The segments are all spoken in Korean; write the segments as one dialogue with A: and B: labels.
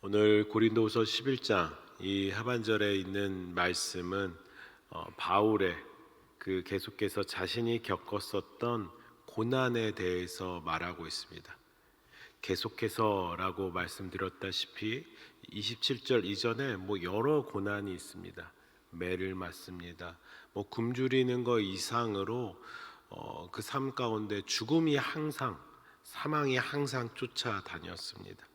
A: 오늘 고린도후서 11장 이 하반절에 있는 말씀은 바울의 계속해서 자신이 겪었었던 고난에 대해서 말하고 있습니다. 계속해서라고 말씀드렸다시피 27절 이전에 여러 고난이 있습니다. 매를 맞습니다. 굶주리는 것 이상으로 그 삶 가운데 사망이 항상 쫓아다녔습니다.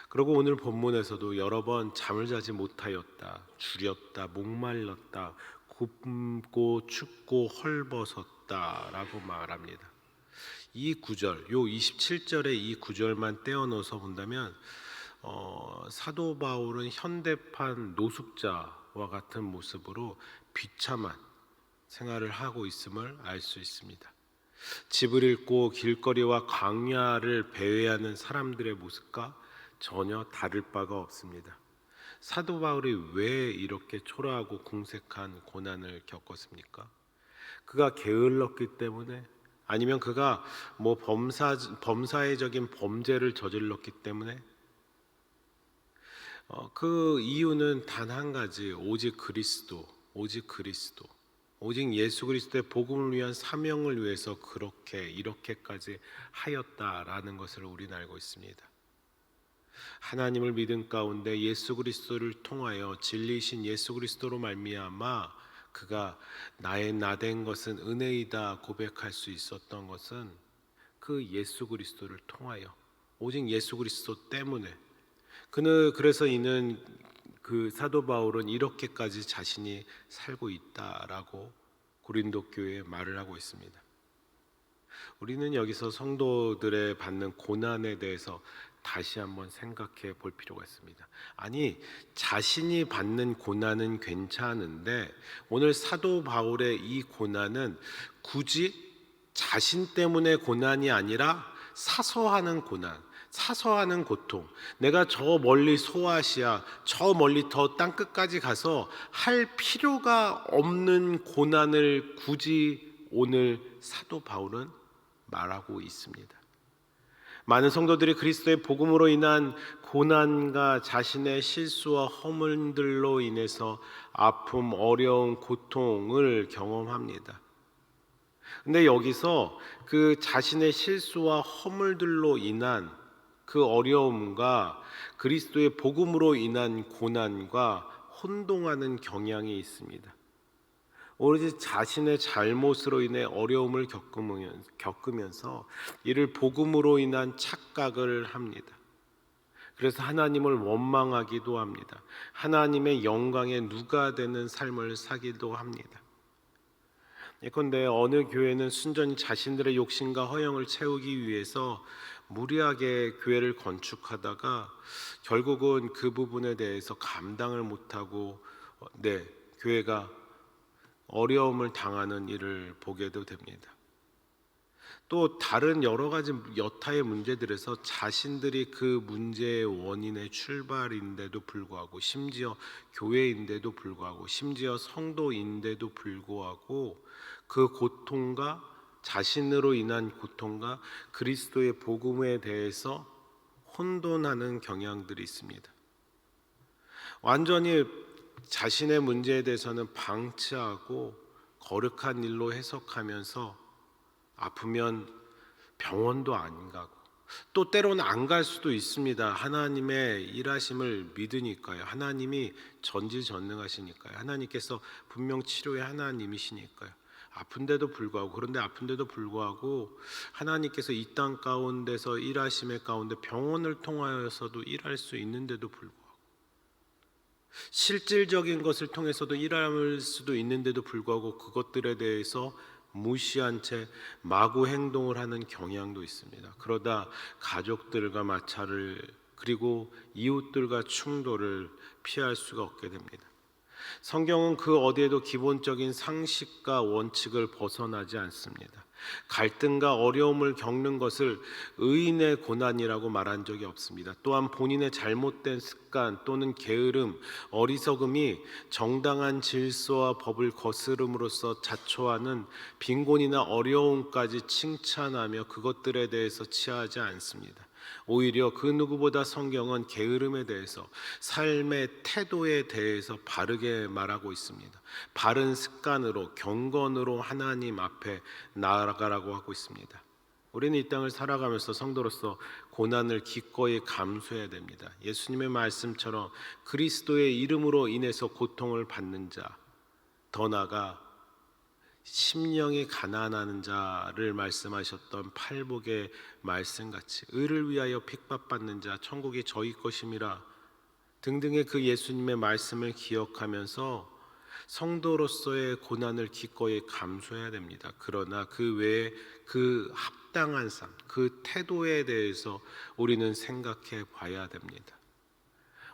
A: 그리고 오늘 본문에서도 여러 번 잠을 자지 못하였다, 주렸다, 목말랐다, 굶고 춥고 헐벗었다라고 말합니다. 이 구절, 요 27절의 이 구절만 떼어넣어서 본다면 사도 바울은 현대판 노숙자와 같은 모습으로 비참한 생활을 하고 있음을 알 수 있습니다. 집을 잃고 길거리와 광야를 배회하는 사람들의 모습과 전혀 다를 바가 없습니다. 사도 바울이 왜 이렇게 초라하고 궁색한 고난을 겪었습니까? 그가 게을렀기 때문에, 아니면 그가 범사회적인 범죄를 저질렀기 때문에? 그 이유는 단 한 가지, 오직 예수 그리스도의 복음을 위한 사명을 위해서 이렇게까지 하였다라는 것을 우리는 알고 있습니다. 하나님을 믿은 가운데 예수 그리스도를 통하여 진리이신 예수 그리스도로 말미암아 그가 나의 나된 것은 은혜이다 고백할 수 있었던 것은 그 예수 그리스도를 통하여, 오직 예수 그리스도 때문에. 그래서 이는 그 사도 바울은 이렇게까지 자신이 살고 있다라고 고린도 교회에 말을 하고 있습니다. 우리는 여기서 성도들의 받는 고난에 대해서 다시 한번 생각해 볼 필요가 있습니다. 아니, 자신이 받는 고난은 괜찮은데 오늘 사도 바울의 이 고난은 굳이 자신 때문에 고난이 아니라 사서하는 고통, 내가 저 멀리 소아시아, 저 멀리 더 땅끝까지 가서 할 필요가 없는 고난을 굳이 오늘 사도 바울은 말하고 있습니다. 많은 성도들이 그리스도의 복음으로 인한 고난과 자신의 실수와 허물들로 인해서 아픔, 어려움, 고통을 경험합니다. 근데 여기서 그 자신의 실수와 허물들로 인한 그 어려움과 그리스도의 복음으로 인한 고난과 혼동하는 경향이 있습니다. 오로지 자신의 잘못으로 인해 어려움을 겪으면서 이를 복음으로 인한 착각을 합니다. 그래서 하나님을 원망하기도 합니다. 하나님의 영광에 누가 되는 삶을 사기도 합니다. 예컨대 어느 교회는 순전히 자신들의 욕심과 허영을 채우기 위해서 무리하게 교회를 건축하다가 결국은 그 부분에 대해서 감당을 못하고 교회가 어려움을 당하는 일을 보게도 됩니다. 또 다른 여러 가지 여타의 문제들에서 자신들이 그 문제의 원인의 출발인데도 불구하고, 심지어 교회인데도 불구하고, 심지어 성도인데도 불구하고 그 고통과 자신으로 인한 고통과 그리스도의 복음에 대해서 혼돈하는 경향들이 있습니다. 완전히 자신의 문제에 대해서는 방치하고 거룩한 일로 해석하면서 아프면 병원도 안 가고, 또 때로는 안 갈 수도 있습니다. 하나님의 일하심을 믿으니까요. 하나님이 전지전능하시니까요. 하나님께서 분명 치료의 하나님이시니까요. 그런데 아픈데도 불구하고 하나님께서 이 땅 가운데서 일하심의 가운데 병원을 통하여서도 일할 수 있는데도 불구하고, 실질적인 것을 통해서도 일할 수도 있는데도 불구하고 그것들에 대해서 무시한 채 마구 행동을 하는 경향도 있습니다. 그러다 가족들과 마찰을, 그리고 이웃들과 충돌을 피할 수가 없게 됩니다. 성경은 그 어디에도 기본적인 상식과 원칙을 벗어나지 않습니다. 갈등과 어려움을 겪는 것을 의인의 고난이라고 말한 적이 없습니다. 또한 본인의 잘못된 습관 또는 게으름, 어리석음이 정당한 질서와 법을 거스름으로써 자초하는 빈곤이나 어려움까지 칭찬하며 그것들에 대해서 치하하지 않습니다. 오히려 그 누구보다 성경은 게으름에 대해서, 삶의 태도에 대해서 바르게 말하고 있습니다. 바른 습관으로, 경건으로 하나님 앞에 나아가라고 하고 있습니다. 우리는 이 땅을 살아가면서 성도로서 고난을 기꺼이 감수해야 됩니다. 예수님의 말씀처럼 그리스도의 이름으로 인해서 고통을 받는 자, 더 나아가 심령이 가난한 자를 말씀하셨던 팔복의 말씀같이 의를 위하여 핍박받는 자 천국이 저희 것임이라 등등의 그 예수님의 말씀을 기억하면서 성도로서의 고난을 기꺼이 감수해야 됩니다. 그러나 그 외에 그 합당한 삶, 그 태도에 대해서 우리는 생각해 봐야 됩니다.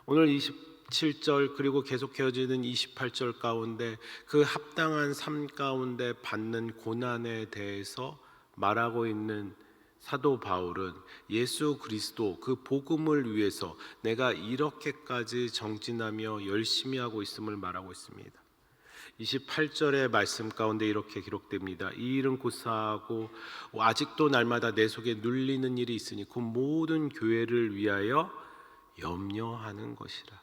A: 오늘 27절 그리고 계속 이어지는 28절 가운데 그 합당한 삶 가운데 받는 고난에 대해서 말하고 있는 사도 바울은 예수 그리스도 그 복음을 위해서 내가 이렇게까지 정진하며 열심히 하고 있음을 말하고 있습니다. 28절의 말씀 가운데 이렇게 기록됩니다. 이 일은 고사하고 아직도 날마다 내 속에 눌리는 일이 있으니 그 모든 교회를 위하여 염려하는 것이라.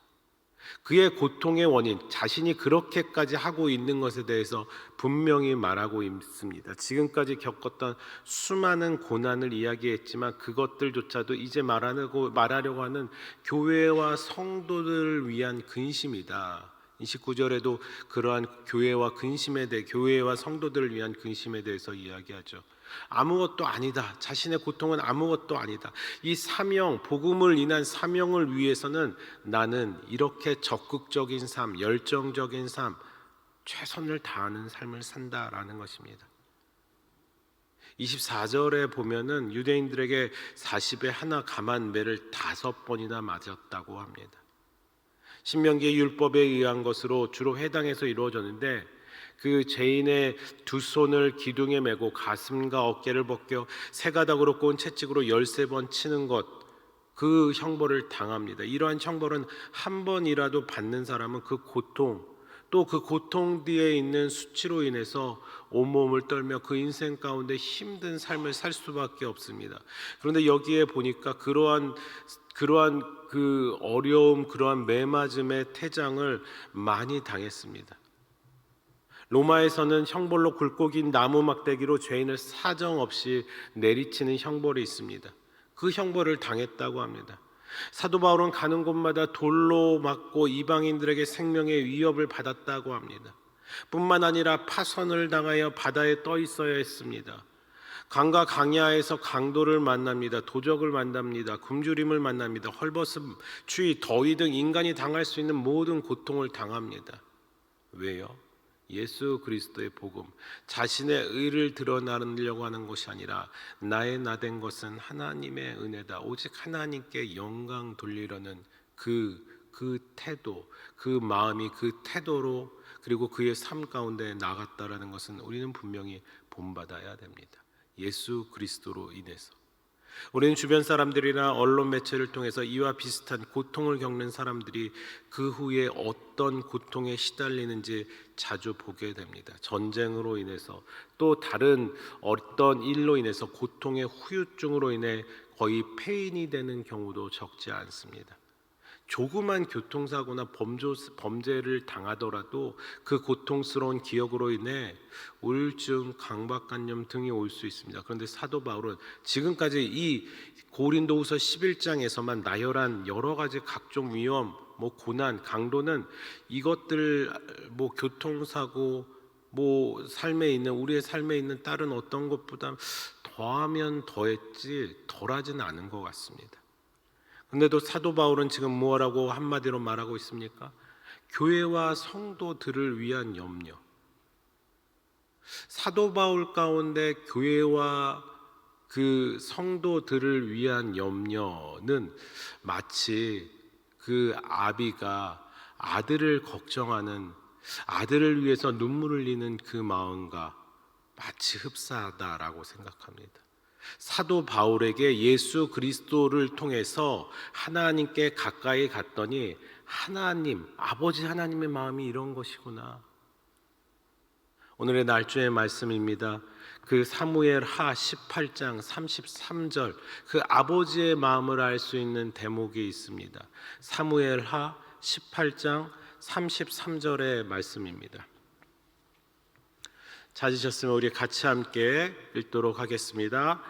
A: 그의 고통의 원인, 자신이 그렇게까지 하고 있는 것에 대해서 분명히 말하고 있습니다. 지금까지 겪었던 수많은 고난을 이야기했지만 그것들조차도 이제 말하려고 하는 교회와 성도들을 위한 근심이다. 29절에도 그러한 교회와 성도들을 위한 근심에 대해서 이야기하죠. 아무것도 아니다. 자신의 고통은 아무것도 아니다. 이 사명, 복음을 인한 사명을 위해서는 나는 이렇게 적극적인 삶, 열정적인 삶, 최선을 다하는 삶을 산다라는 것입니다. 24절에 보면은 유대인들에게 40에 하나 감한 매를 5번이나 맞았다고 합니다. 신명기의 율법에 의한 것으로 주로 회당에서 이루어졌는데 그 죄인의 두 손을 기둥에 메고 가슴과 어깨를 벗겨 세 가닥으로 꼬은 채찍으로 13번 치는 것, 그 형벌을 당합니다. 이러한 형벌은 한 번이라도 받는 사람은 그 고통, 또 그 고통 뒤에 있는 수치로 인해서 온몸을 떨며 그 인생 가운데 힘든 삶을 살 수밖에 없습니다. 그런데 여기에 보니까 그러한 그 어려움, 그러한 매맞음의 태장을 많이 당했습니다. 로마에서는 형벌로 굵고 긴 나무 막대기로 죄인을 사정없이 내리치는 형벌이 있습니다. 그 형벌을 당했다고 합니다. 사도 바울은 가는 곳마다 돌로 맞고 이방인들에게 생명의 위협을 받았다고 합니다. 뿐만 아니라 파선을 당하여 바다에 떠 있어야 했습니다. 강과 강야에서 강도를 만납니다. 도적을 만납니다. 굶주림을 만납니다. 헐벗음, 추위, 더위 등 인간이 당할 수 있는 모든 고통을 당합니다. 왜요? 예수 그리스도의 복음, 자신의 의를 드러나려고 하는 것이 아니라 나의 나된 것은 하나님의 은혜다. 오직 하나님께 영광 돌리려는 그 태도, 그 마음이 그 태도로 그리고 그의 삶 가운데 나갔다라는 것은 우리는 분명히 본받아야 됩니다. 예수 그리스도로 인해서 우리는 주변 사람들이나 언론 매체를 통해서 이와 비슷한 고통을 겪는 사람들이 그 후에 어떤 고통에 시달리는지 자주 보게 됩니다. 전쟁으로 인해서 또 다른 어떤 일로 인해서 고통의 후유증으로 인해 거의 폐인이 되는 경우도 적지 않습니다. 조그만 교통사고나 범죄를 당하더라도 그 고통스러운 기억으로 인해 우울증, 강박관념 등이 올 수 있습니다. 그런데 사도 바울은 지금까지 이 고린도후서 11장에서만 나열한 여러 가지 각종 위험, 고난, 강도는 이것들 교통사고, 삶에 있는 우리의 삶에 있는 다른 어떤 것보다 더하면 더했지 덜하지는 않은 것 같습니다. 그런데도 사도 바울은 지금 무엇라고 한마디로 말하고 있습니까? 교회와 성도들을 위한 염려. 사도 바울 가운데 교회와 그 성도들을 위한 염려는 마치 그 아비가 아들을 걱정하는, 아들을 위해서 눈물을 흘리는 그 마음과 마치 흡사하다라고 생각합니다. 사도 바울에게 예수 그리스도를 통해서 하나님께 가까이 갔더니 하나님, 아버지 하나님의 마음이 이런 것이구나. 오늘의 날주의 말씀입니다. 그 사무엘 하 18장 33절, 그 아버지의 마음을 알 수 있는 대목이 있습니다. 사무엘 하 18장 33절의 말씀입니다. 찾으셨으면 우리 같이 함께 읽도록 하겠습니다.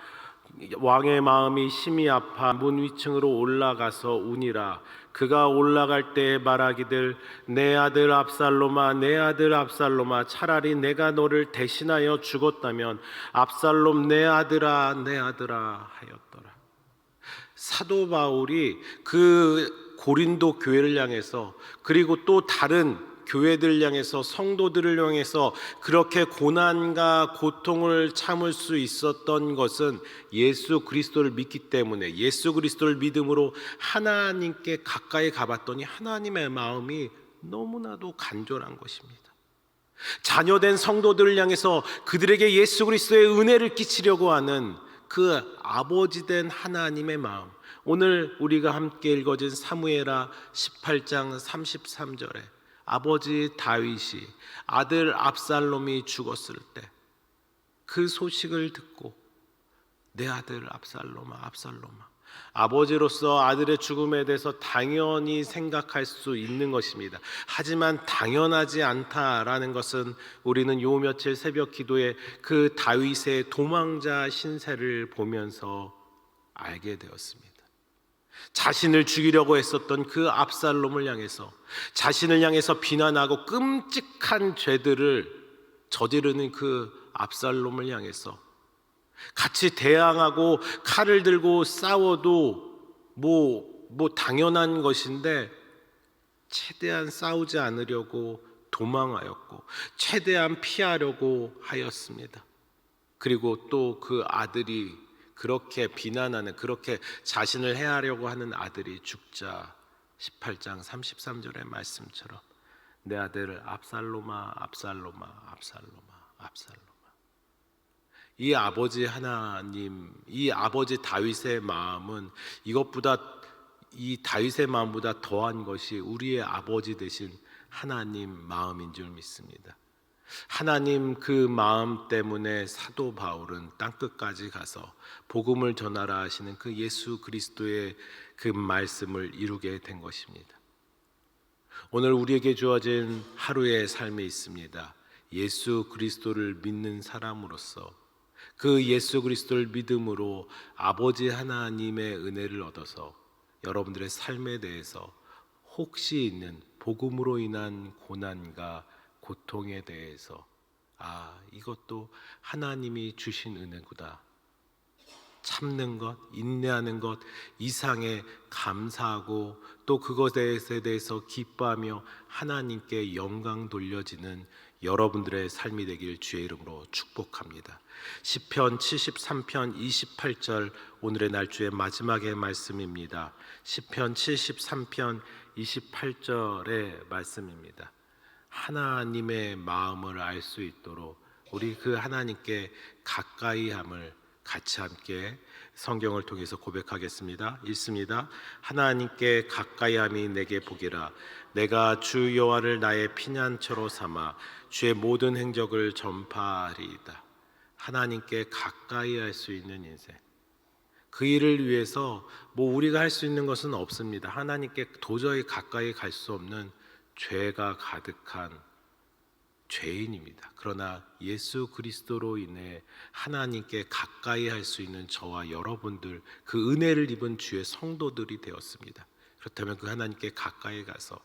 A: 왕의 마음이 심히 아파 문 위층으로 올라가서 우니라. 그가 올라갈 때에 말하기를 내 아들 압살롬아, 내 아들 압살롬아, 차라리 내가 너를 대신하여 죽었다면 압살롬 내 아들아, 내 아들아 하였더라. 사도 바울이 그 고린도 교회를 향해서, 그리고 또 다른 교회들을 향해서, 성도들을 향해서 그렇게 고난과 고통을 참을 수 있었던 것은 예수 그리스도를 믿기 때문에, 예수 그리스도를 믿음으로 하나님께 가까이 가봤더니 하나님의 마음이 너무나도 간절한 것입니다. 자녀된 성도들을 향해서 그들에게 예수 그리스도의 은혜를 끼치려고 하는 그 아버지된 하나님의 마음, 오늘 우리가 함께 읽어진 사무엘하 18장 33절에 아버지 다윗이 아들 압살롬이 죽었을 때 그 소식을 듣고 내 아들 압살롬아, 압살롬아, 아버지로서 아들의 죽음에 대해서 당연히 생각할 수 있는 것입니다. 하지만 당연하지 않다라는 것은 우리는 요 며칠 새벽 기도에 그 다윗의 도망자 신세를 보면서 알게 되었습니다. 자신을 죽이려고 했었던 그 압살롬을 향해서, 자신을 향해서 비난하고 끔찍한 죄들을 저지르는 그 압살롬을 향해서 같이 대항하고 칼을 들고 싸워도 뭐 당연한 것인데 최대한 싸우지 않으려고 도망하였고 최대한 피하려고 하였습니다. 그리고 또 그 아들이 그렇게 비난하는, 그렇게 자신을 해하려고 하는 아들이 죽자 18장 33절의 말씀처럼 내 아들 압살롬아, 압살롬아, 압살롬아, 압살롬아. 이 아버지 하나님, 이 아버지 다윗의 마음은 이것보다, 이 다윗의 마음보다 더한 것이 우리의 아버지 되신 하나님 마음인 줄 믿습니다. 하나님 그 마음 때문에 사도 바울은 땅끝까지 가서 복음을 전하라 하시는 그 예수 그리스도의 그 말씀을 이루게 된 것입니다. 오늘 우리에게 주어진 하루의 삶이 있습니다. 예수 그리스도를 믿는 사람으로서 그 예수 그리스도를 믿음으로 아버지 하나님의 은혜를 얻어서 여러분들의 삶에 대해서 혹시 있는 복음으로 인한 고난과 고통에 대해서 이것도 하나님이 주신 은혜구나, 참는 것, 인내하는 것 이상에 감사하고 또 그것에 대해서 기뻐하며 하나님께 영광 돌려지는 여러분들의 삶이 되길 주의 이름으로 축복합니다. 시편 73편 28절, 오늘의 날주의 마지막의 말씀입니다. 시편 73편 28절의 말씀입니다. 하나님의 마음을 알 수 있도록 우리 그 하나님께 가까이함을 같이 함께 성경을 통해서 고백하겠습니다. 읽습니다. 하나님께 가까이함이 내게 복이라. 내가 주 여호와를 나의 피난처로 삼아 주의 모든 행적을 전파하리이다. 하나님께 가까이 할 수 있는 인생, 그 일을 위해서 우리가 할 수 있는 것은 없습니다. 하나님께 도저히 가까이 갈 수 없는 죄가 가득한 죄인입니다. 그러나 예수 그리스도로 인해 하나님께 가까이 할 수 있는 저와 여러분들, 그 은혜를 입은 주의 성도들이 되었습니다. 그렇다면 그 하나님께 가까이 가서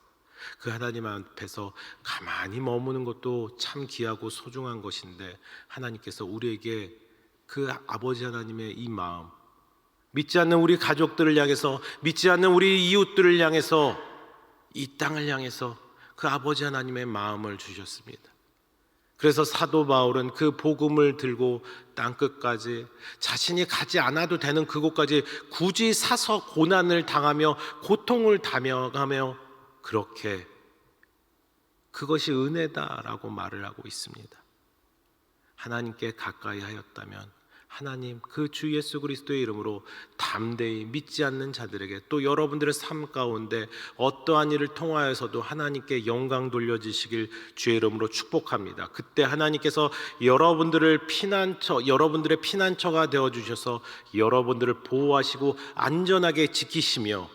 A: 그 하나님 앞에서 가만히 머무는 것도 참 귀하고 소중한 것인데, 하나님께서 우리에게 그 아버지 하나님의 이 마음, 믿지 않는 우리 가족들을 향해서, 믿지 않는 우리 이웃들을 향해서, 이 땅을 향해서 그 아버지 하나님의 마음을 주셨습니다. 그래서 사도 바울은 그 복음을 들고 땅끝까지, 자신이 가지 않아도 되는 그곳까지 굳이 사서 고난을 당하며 고통을 당하며 그렇게 그것이 은혜다라고 말을 하고 있습니다. 하나님께 가까이 하였다면 하나님 그 주 예수 그리스도의 이름으로 담대히 믿지 않는 자들에게 또 여러분들의 삶 가운데 어떠한 일을 통하여서도 하나님께 영광 돌려지시길 주의 이름으로 축복합니다. 그때 하나님께서 여러분들의 피난처가 되어 주셔서 여러분들을 보호하시고 안전하게 지키시며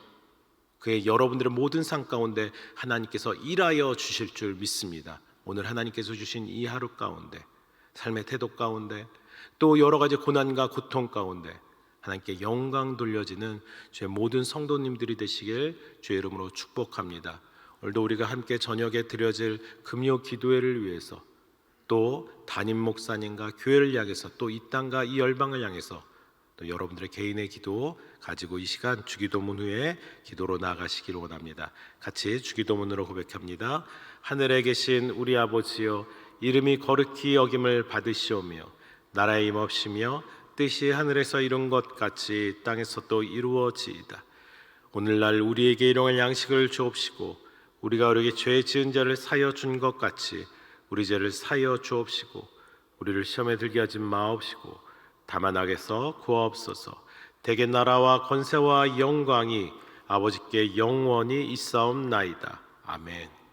A: 그의 여러분들의 모든 삶 가운데 하나님께서 일하여 주실 줄 믿습니다. 오늘 하나님께서 주신 이 하루 가운데 삶의 태도 가운데 또 여러 가지 고난과 고통 가운데 하나님께 영광 돌려지는 주의 모든 성도님들이 되시길 주의 이름으로 축복합니다. 오늘도 우리가 함께 저녁에 드려질 금요 기도회를 위해서 또 담임 목사님과 교회를 향해서 또 이 땅과 이 열방을 향해서 또 여러분들의 개인의 기도 가지고 이 시간 주기도문 후에 기도로 나아가시길 원합니다. 같이 주기도문으로 고백합니다. 하늘에 계신 우리 아버지여, 이름이 거룩히 여김을 받으시오며 나라의 임없이며 뜻이 하늘에서 이룬 것 같이 땅에서 또 이루어지이다. 오늘날 우리에게 일용할 양식을 주옵시고 우리가 우리에게 죄 지은 자를 사하여 준 것 같이 우리 죄를 사하여 주옵시고 우리를 시험에 들게 하지 마옵시고 다만 악에서 구하옵소서. 대개 나라와 권세와 영광이 아버지께 영원히 있사옵나이다. 아멘.